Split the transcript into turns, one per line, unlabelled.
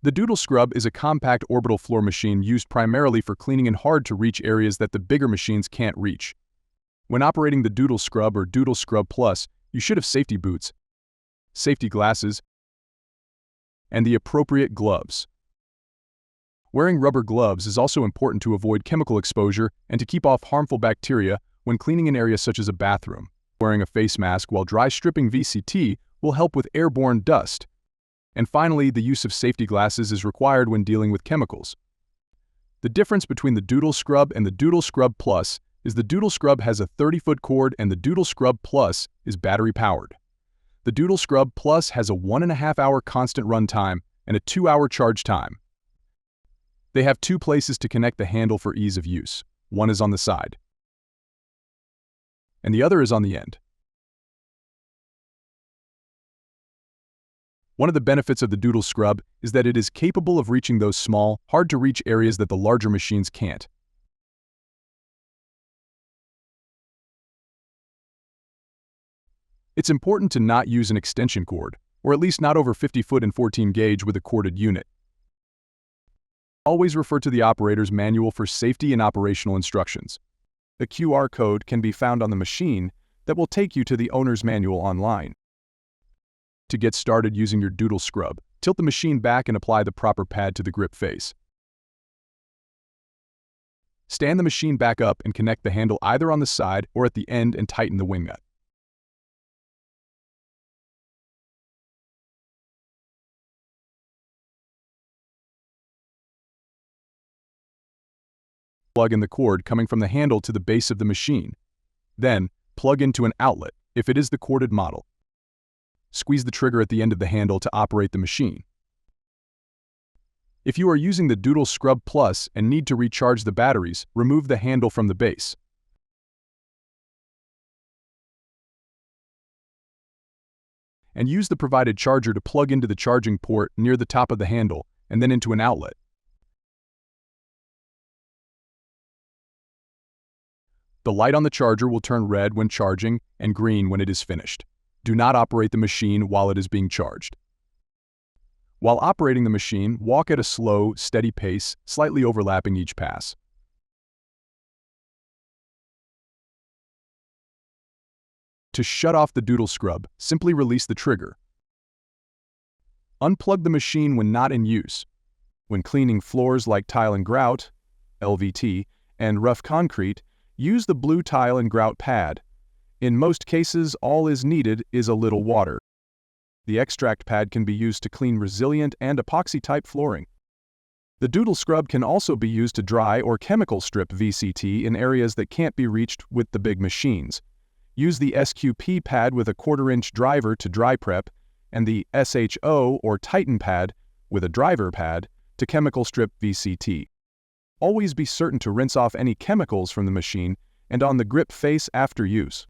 The Doodle Scrub is a compact orbital floor machine used primarily for cleaning in hard-to-reach areas that the bigger machines can't reach. When operating the Doodle Scrub or Doodle Scrub Plus, you should have safety boots, safety glasses, and the appropriate gloves. Wearing rubber gloves is also important to avoid chemical exposure and to keep off harmful bacteria when cleaning an area such as a bathroom. Wearing a face mask while dry stripping VCT will help with airborne dust. And finally, the use of safety glasses is required when dealing with chemicals. The difference between the Doodle Scrub and the Doodle Scrub Plus is the Doodle Scrub has a 30-foot cord and the Doodle Scrub Plus is battery-powered. The Doodle Scrub Plus has a 1.5-hour constant run time and a 2-hour charge time. They have 2 places to connect the handle for ease of use. One is on the side, and the other is on the end. One of the benefits of the Doodle Scrub is that it is capable of reaching those small, hard-to-reach areas that the larger machines can't. It's important to not use an extension cord, or at least not over 50 foot and 14 gauge with a corded unit. Always refer to the operator's manual for safety and operational instructions. A QR code can be found on the machine that will take you to the owner's manual online. To get started using your Doodle Scrub, tilt the machine back and apply the proper pad to the grip face. Stand the machine back up and connect the handle either on the side or at the end and tighten the wing nut. Plug in the cord coming from the handle to the base of the machine. Then, plug into an outlet, if it is the corded model. Squeeze the trigger at the end of the handle to operate the machine. If you are using the Doodle Scrub Plus and need to recharge the batteries, remove the handle from the base. And use the provided charger to plug into the charging port near the top of the handle and then into an outlet. The light on the charger will turn red when charging and green when it is finished. Do not operate the machine while it is being charged. While operating the machine, walk at a slow, steady pace, slightly overlapping each pass. To shut off the Doodle Scrub, simply release the trigger. Unplug the machine when not in use. When cleaning floors like tile and grout, LVT, and rough concrete, use the blue tile and grout pad. In most cases, all is needed is a little water. The extract pad can be used to clean resilient and epoxy-type flooring. The Doodle Scrub can also be used to dry or chemical strip VCT in areas that can't be reached with the big machines. Use the SQP pad with a 1/4-inch driver to dry prep, and the SHO or Titan pad with a driver pad to chemical strip VCT. Always be certain to rinse off any chemicals from the machine and on the grip face after use.